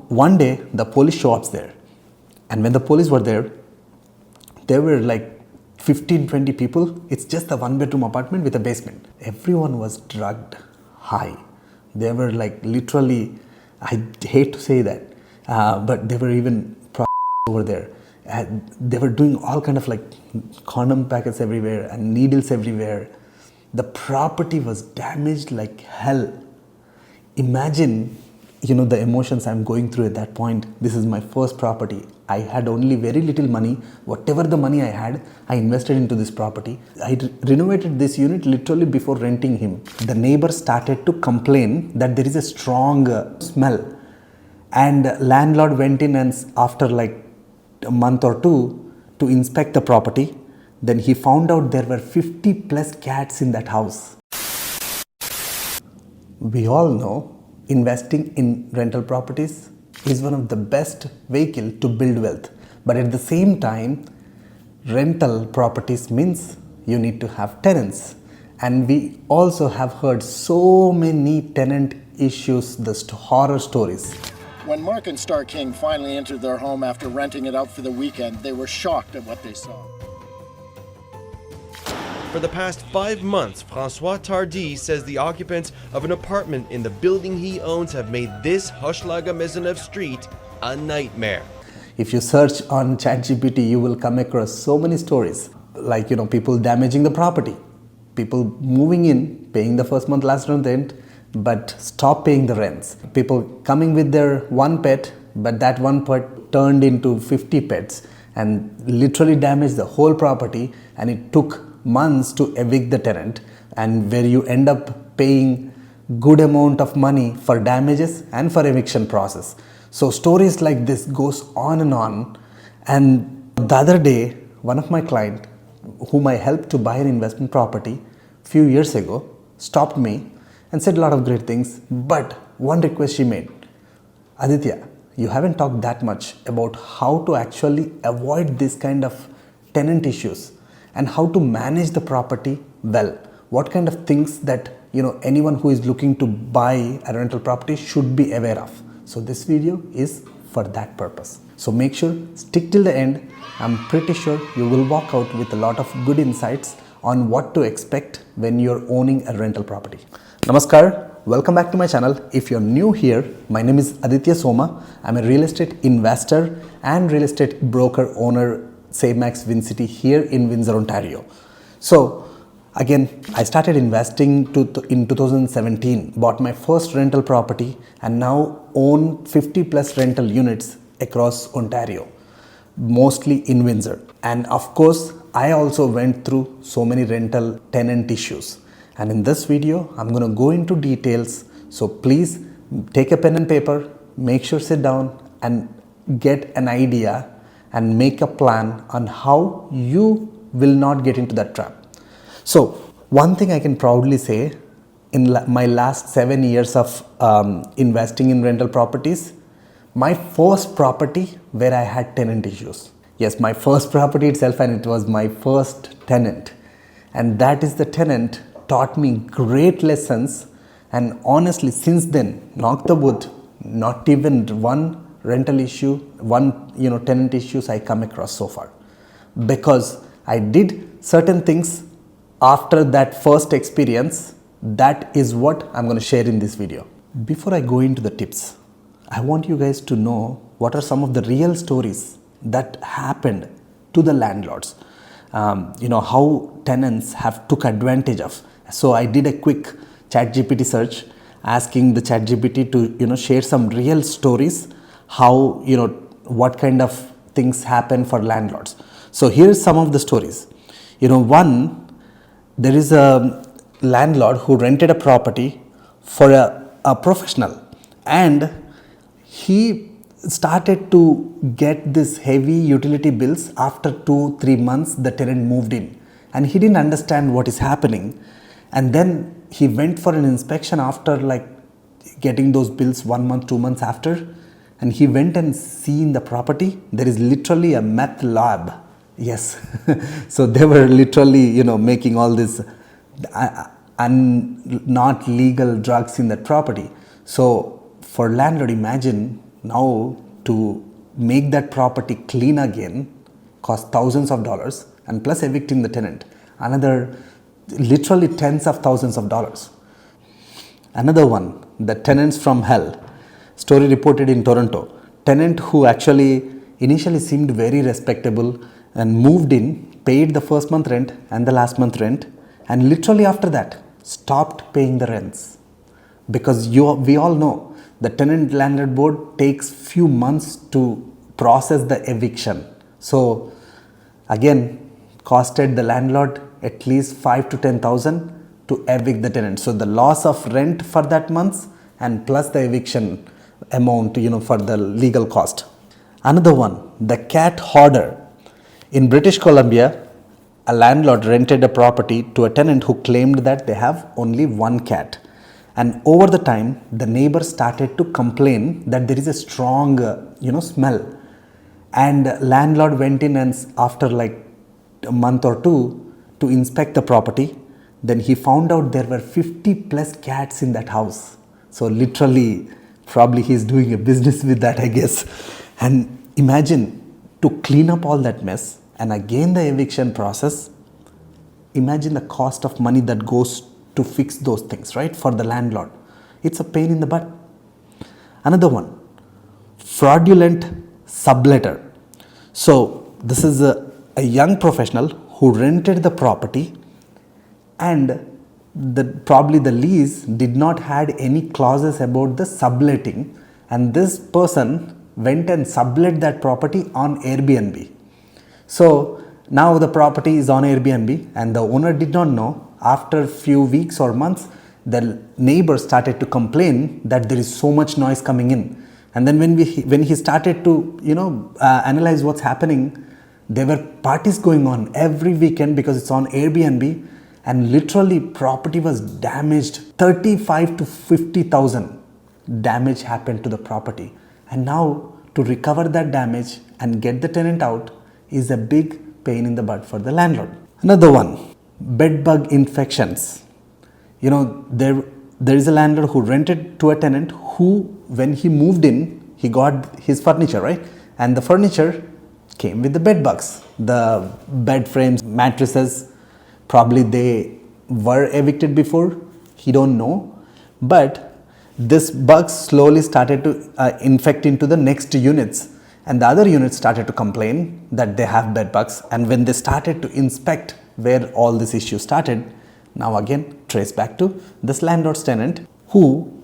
one day the police show up there, and when the police were there were like 15-20 people. It's just a 1-bedroom apartment with a basement. Everyone was drugged high. They were like literally, I hate to say that, but they were even over there. They were doing all kind of like condom packets everywhere and needles everywhere. The property was damaged like hell. Imagine, the emotions I'm going through at that point. This is my first property. I had only very little money. Whatever the money I had, I invested into this property. I renovated this unit literally before renting him. The neighbor started to complain that there is a strong smell, and landlord went in, and after like a month or two to inspect the property, then he found out there were 50 plus cats in that house. We all know investing in rental properties is one of the best vehicle to build wealth, but at the same time, rental properties means you need to have tenants, and we also have heard so many tenant issues, the horror stories. When Mark and Star King finally entered their home after renting it out for the weekend, they were shocked at what they saw. For the past 5 months, Francois Tardy says the occupants of an apartment in the building he owns have made this Hochelaga Maisonneuve street a nightmare. If you search on ChatGPT, you will come across so many stories, like people damaging the property, people moving in, paying the first month last rent, but stop paying the rents. People coming with their one pet, but that one pet turned into 50 pets and literally damaged the whole property, and it took months to evict the tenant, and where you end up paying good amount of money for damages and for eviction process. So stories like this goes on. And the other day, one of my client whom I helped to buy an investment property few years ago stopped me and said a lot of great things, but one request she made: Aditya, you haven't talked that much about how to actually avoid this kind of tenant issues and how to manage the property well. What kind of things that anyone who is looking to buy a rental property should be aware of. So this video is for that purpose. So make sure, stick till the end. I'm pretty sure you will walk out with a lot of good insights on what to expect when you're owning a rental property. Namaskar, welcome back to my channel. If you're new here, my name is Aditya Soma. I'm a real estate investor and real estate broker owner, Samax Wincity here in Windsor, Ontario. So again, I started investing in 2017, bought my first rental property, and now own 50 plus rental units across Ontario, mostly in Windsor. And of course, I also went through so many rental tenant issues. And in this video, I'm going to go into details. So please take a pen and paper, make sure sit down and get an idea and make a plan on how you will not get into that trap. So one thing I can proudly say, in my last 7 years of investing in rental properties, my first property where I had tenant issues. Yes, my first property itself, and it was my first tenant. And that is the tenant taught me great lessons, and honestly since then, knock the wood, not even one rental issue, tenant issues I come across so far, because I did certain things after that first experience. That is what I'm going to share in this video. Before I go into the tips, I want you guys to know what are some of the real stories that happened to the landlords, how tenants have took advantage of. So I did a quick ChatGPT search, asking the ChatGPT to share some real stories, how what kind of things happen for landlords. So here's some of the stories. One, there is a landlord who rented a property for a professional, and he started to get this heavy utility bills after 2-3 months the tenant moved in, and he didn't understand what is happening. And then he went for an inspection after like getting those bills 1 month, 2 months after, and he went and seen the property. There is literally a meth lab. Yes. So they were literally making all this not legal drugs in that property. So for landlord, imagine Now to make that property clean again cost thousands of dollars, and plus evicting the tenant, another literally tens of thousands of dollars. Another one, the tenants from hell, story reported in Toronto. Tenant who actually initially seemed very respectable and moved in, paid the first month rent and the last month rent, and literally after that stopped paying the rents. Because we all know the tenant landlord board takes few months to process the eviction. So again, costed the landlord at least 5 to 10,000 to evict the tenant. So the loss of rent for that month and plus the eviction amount, for the legal cost. Another one, the cat hoarder. In British Columbia, a landlord rented a property to a tenant who claimed that they have only one cat. And over the time, the neighbor started to complain that there is a strong, smell. And landlord went in and after like a month or two to inspect the property, then he found out there were 50 plus cats in that house. So literally, probably he's doing a business with that, I guess. And imagine to clean up all that mess and again the eviction process, imagine the cost of money that goes to fix those things, right? For the landlord. It's a pain in the butt. Another one, fraudulent subletter. So this is a young professional who rented the property, and probably the lease did not had any clauses about the subletting, and this person went and sublet that property on Airbnb. So now the property is on Airbnb and the owner did not know. After a few weeks or months, the neighbor started to complain that there is so much noise coming in. And then when he started to analyze what's happening, there were parties going on every weekend because it's on Airbnb, and literally property was damaged. 35 to 50,000 damage happened to the property, and now to recover that damage and get the tenant out is a big pain in the butt for the landlord. Another one, bed bug infections. There is a landlord who rented to a tenant who, when he moved in, he got his furniture, right? And the furniture came with the bed bugs. The bed frames, mattresses, probably they were evicted before, he don't know. But this bug slowly started to infect into the next units. And the other units started to complain that they have bed bugs. And when they started to inspect where all this issue started, now again trace back to this landlord's tenant who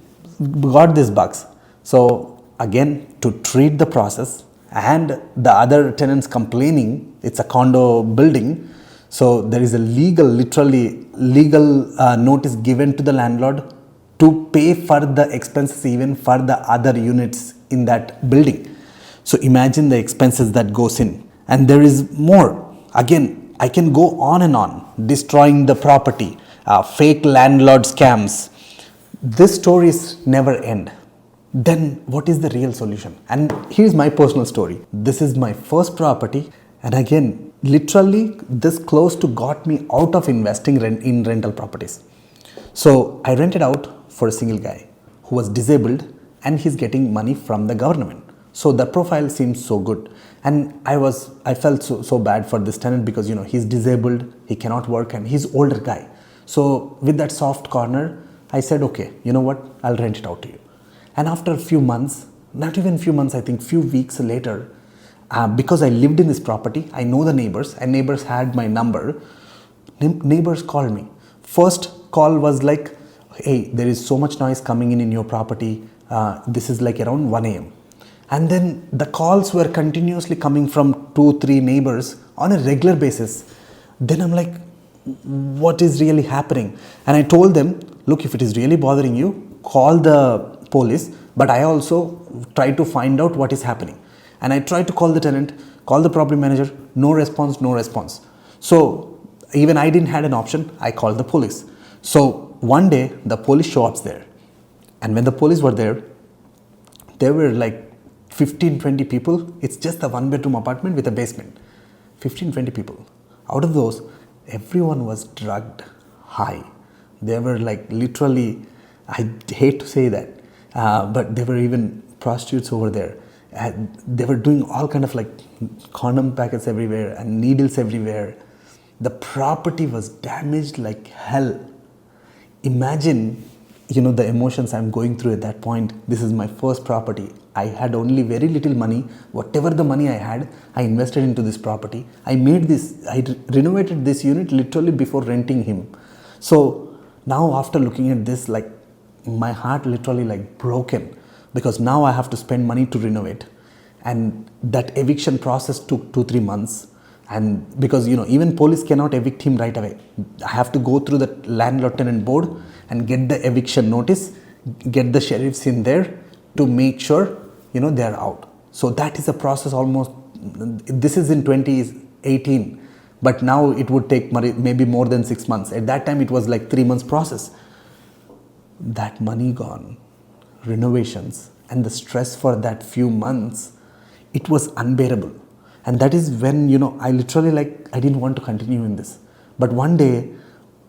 got these bugs. So again, to treat the process, and the other tenants complaining, it's a condo building, so there is a literally legal notice given to the landlord to pay for the expenses even for the other units in that building. So imagine the expenses that goes in, and there is more. Again, I can go on and on, destroying the property, fake landlord scams. This stories never end. Then what is the real solution? And here's my personal story. This is my first property, and again, literally this close to got me out of investing in rental properties. So I rented out for a single guy who was disabled, and he's getting money from the government. So the profile seems so good, and I felt so bad for this tenant because he's disabled, he cannot work, and he's older guy. So with that soft corner, I said, okay, you know what, I'll rent it out to you. And after a few months, not even few months, I think few weeks later, because I lived in this property, I know the neighbors, and neighbors had my number. Neighbors called me. First call was like, hey, there is so much noise coming in your property. This is like around 1 a.m. And then the calls were continuously coming from 2-3 neighbors on a regular basis. Then I'm like, what is really happening? And I told them, look, if it is really bothering you, call the police, but I also try to find out what is happening. And I tried to call the tenant, call the property manager, no response. So even I didn't have an option, I called the police. So one day the police show up there, and when the police were there were like 15-20 people. It's just a 1-bedroom apartment with a basement. 15-20 people. Out of those, everyone was drugged high. They were like literally, I hate to say that, but they were even prostitutes over there. And they were doing all kind of like condom packets everywhere and needles everywhere. The property was damaged like hell. Imagine, the emotions I'm going through at that point. This is my first property. I had only very little money. Whatever the money I had, I invested into this property. I renovated this unit literally before renting him. So now after looking at this, like my heart literally like broken, because now I have to spend money to renovate. And that eviction process took 2-3 months. And because even police cannot evict him right away. I have to go through the landlord tenant board and get the eviction notice, get the sheriffs in there to make sure they are out. So that is a process almost. This is in 2018, but now it would take maybe more than 6 months. At that time it was like 3 months process. That money gone, renovations, and the stress for that few months, it was unbearable. And that is when, I literally I didn't want to continue in this. But one day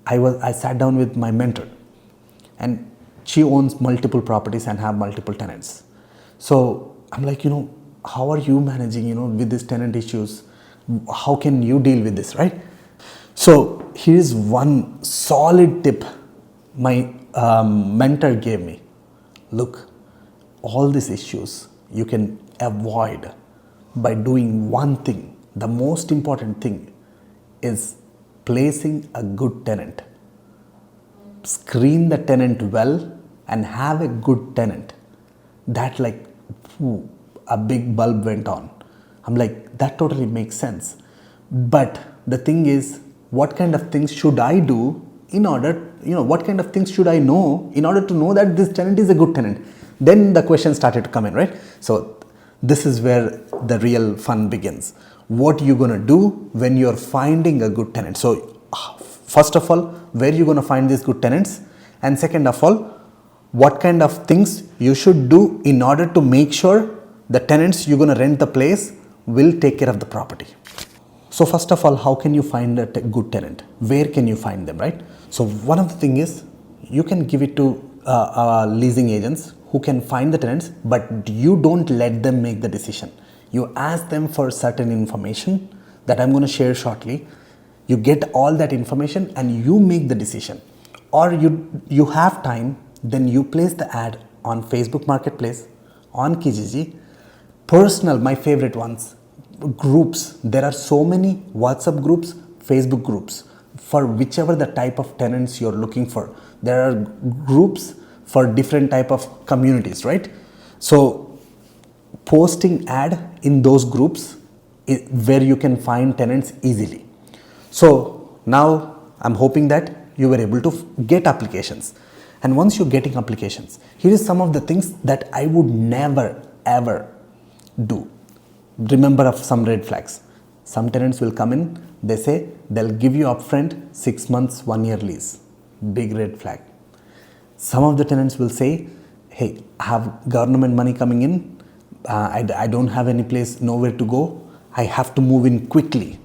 I sat down with my mentor, and she owns multiple properties and have multiple tenants. So I'm like, how are you managing, with these tenant issues? How can you deal with this, right? So here's one solid tip my mentor gave me. Look, all these issues you can avoid by doing one thing. The most important thing is placing a good tenant. Screen the tenant well and have a good tenant. That a big bulb went on. I'm like, that totally makes sense. But the thing is, what kind of things should I do in order, what kind of things should I know in order to know that this tenant is a good tenant? Then the question started to come in, right? So this is where the real fun begins. What you gonna do when you're finding a good tenant? So first of all, where you gonna find these good tenants? And second of all, what kind of things you should do in order to make sure the tenants you're gonna rent the place will take care of the property. So first of all, how can you find a good tenant? Where can you find them, right? So one of the thing is, you can give it to leasing agents who can find the tenants, but you don't let them make the decision. You ask them for certain information that I'm going to share shortly. You get all that information and you make the decision. Or you have time, then you place the ad on Facebook Marketplace, on Kijiji, personal, my favorite ones, groups. There are so many WhatsApp groups, Facebook groups for whichever the type of tenants you're looking for. There are groups for different type of communities, right? So posting ad in those groups where you can find tenants easily. So now I'm hoping that you were able to get applications. And once you're getting applications, here is some of the things that I would never ever do. Remember of some red flags. Some tenants will come in, they say they'll give you upfront 6 months, 1 year lease. Big red flag. Some of the tenants will say, hey, I have government money coming in, I don't have any place, nowhere to go, I have to move in quickly.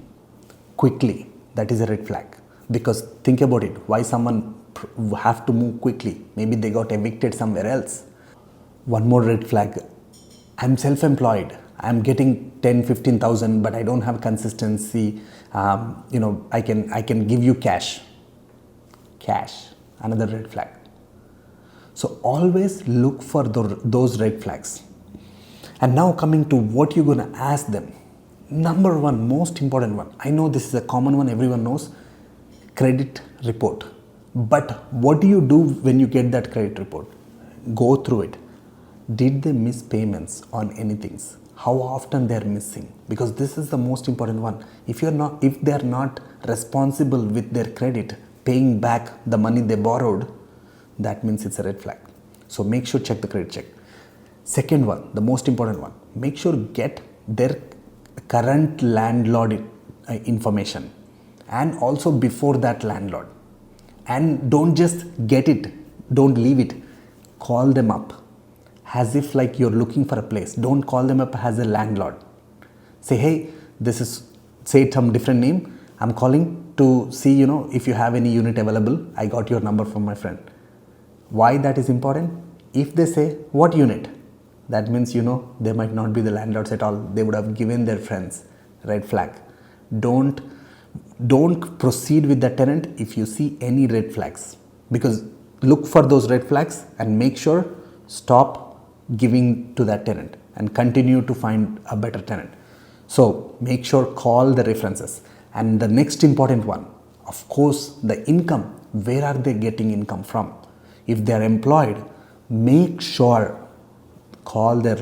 Quickly, that is a red flag. Because think about it, why someone have to move quickly? Maybe they got evicted somewhere else. One more red flag, I'm self-employed, I'm getting 10,000-15,000, but I don't have consistency. I can give you cash. Cash, another red flag. So always look for those red flags. And now coming to what you're going to ask them. Number one, most important one. I know this is a common one, everyone knows. Credit report. But what do you do when you get that credit report? Go through it. Did they miss payments on anything? How often they are missing? Because this is the most important one. If they are not responsible with their credit, paying back the money they borrowed, that means it's a red flag. So make sure check the credit check. Second one, the most important one, make sure get their current landlord information and also before that landlord. And don't just get it, don't leave it. Call them up as if like you're looking for a place. Don't call them up as a landlord. Say, hey, this is, say some different name. I'm calling to see, if you have any unit available. I got your number from my friend. Why that is important? If they say, what unit? that means, they might not be the landlords at all. They would have given their friends. Red flag. Don't proceed with the tenant if you see any red flags, because look for those red flags and make sure stop giving to that tenant and continue to find a better tenant. So make sure call the references. And the next important one, of course, the income. Where are they getting income from? If they are employed, make sure call their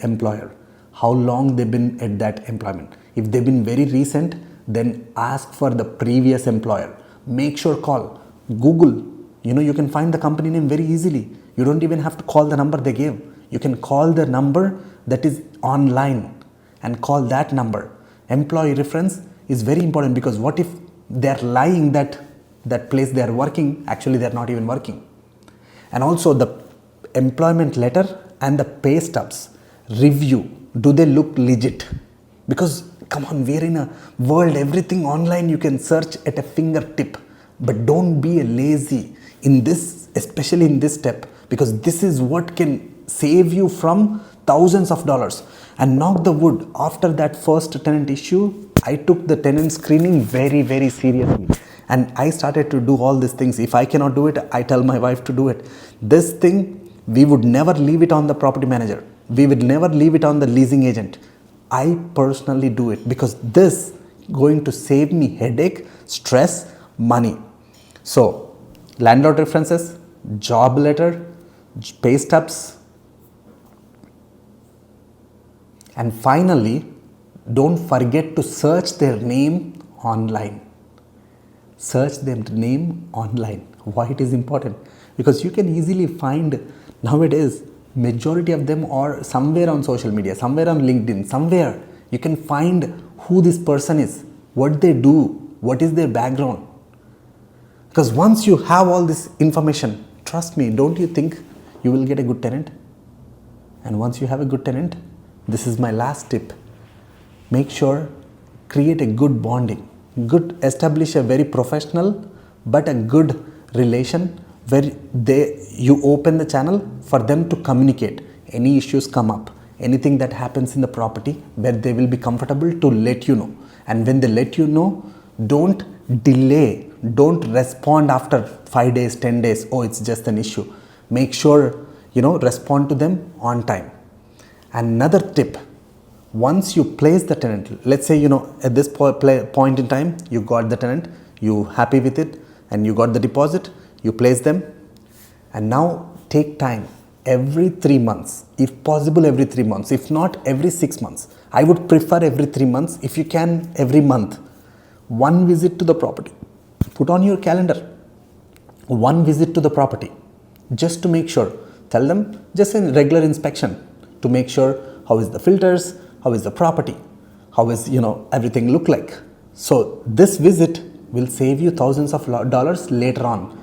employer. How long they've been at that employment. If they've been very recent, then ask for the previous employer. Make sure call. Google. You can find the company name very easily. You don't even have to call the number they gave. You can call the number that is online and call that number. Employee reference is very important, because what if they're lying that place they are working, actually they're not even working. And also the employment letter and the pay stubs, review. Do they look legit? Because come on, we're in a world, everything online, you can search at a fingertip. But don't be lazy in this, especially in this step, because this is what can save you from thousands of dollars. And knock the wood, after that first tenant issue, I took the tenant screening very, very seriously. And I started to do all these things. If I cannot do it, I tell my wife to do it. This thing, we would never leave it on the property manager. We would never leave it on the leasing agent. I personally do it, because this going to save me headache, stress, money. So landlord references, job letter, pay stubs, and finally, don't forget to search their name online. Search their name online. Why it is important? Because you can easily find nowadays, majority of them are somewhere on social media, somewhere on LinkedIn, somewhere you can find who this person is, what they do, what is their background. Because once you have all this information, trust me, don't you think you will get a good tenant? And once you have a good tenant, this is my last tip. Make sure, create a good bonding. Establish a very professional but a good relation where you open the channel for them to communicate. Any issues come up, anything that happens in the property, where they will be comfortable to let you know. And when they let you know, don't delay, don't respond after 5 days, 10 days, oh, it's just an issue. Make sure, respond to them on time. Another tip, once you place the tenant, let's say, at this point in time, you got the tenant, you happy with it, and you got the deposit, you place them, and now take time every 3 months, if possible every 3 months, if not every 6 months. I would prefer every 3 months, if you can every month. One visit to the property. Put on your calendar, one visit to the property, just to make sure. Tell them just a regular inspection to make sure how is the filters, how is the property, how is everything look like. So this visit will save you thousands of dollars later on.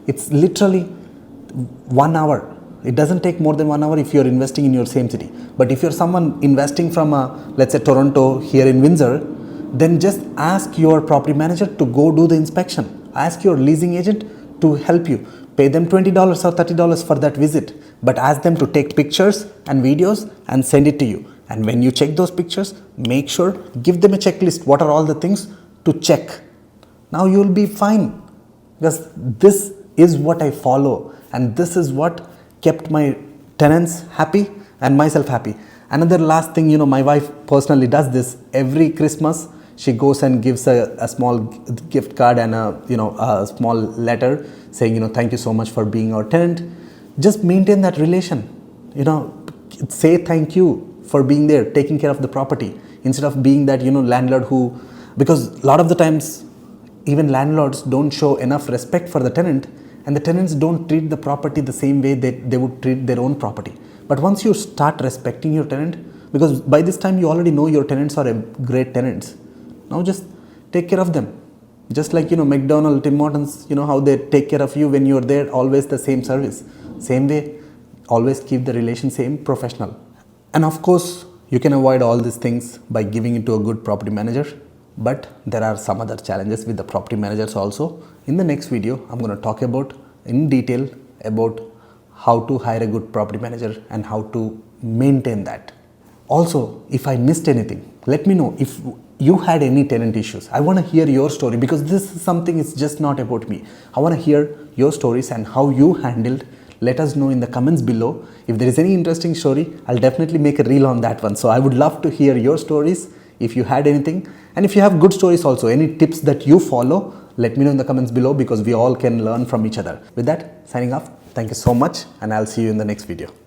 It's literally 1 hour. It doesn't take more than 1 hour if you're investing in your same city. But if you're someone investing from let's say Toronto here in Windsor, then just ask your property manager to go do the inspection. Ask your leasing agent to help you. Pay them $20 or $30 for that visit, but ask them to take pictures and videos and send it to you. And when you check those pictures, make sure, give them a checklist. What are all the things to check? Now you will be fine, because this is what I follow, and this is what kept my tenants happy and myself happy. Another last thing, my wife personally does this every Christmas. She goes and gives a small gift card and a small letter saying, thank you so much for being our tenant. Just maintain that relation. Say thank you for being there, taking care of the property, instead of being that, landlord who, because a lot of the times, even landlords don't show enough respect for the tenant, and the tenants don't treat the property the same way they would treat their own property. But once you start respecting your tenant, because by this time you already know your tenants are great tenants, now just take care of them. Just like, McDonald's, Tim Hortons, how they take care of you when you're there, always the same service. Same way, always keep the relation same, professional. And of course, you can avoid all these things by giving it to a good property manager. But there are some other challenges with the property managers also. In the next video, I'm going to talk about in detail about how to hire a good property manager and how to maintain that. Also, if I missed anything, let me know. If you had any tenant issues, I want to hear your story, because this is something, it's just not about me. I want to hear your stories and how you handled. Let us know in the comments below. If there is any interesting story, I'll definitely make a reel on that one. So I would love to hear your stories if you had anything. And if you have good stories also, any tips that you follow, let me know in the comments below, because we all can learn from each other. With that, signing off. Thank you so much, and I'll see you in the next video.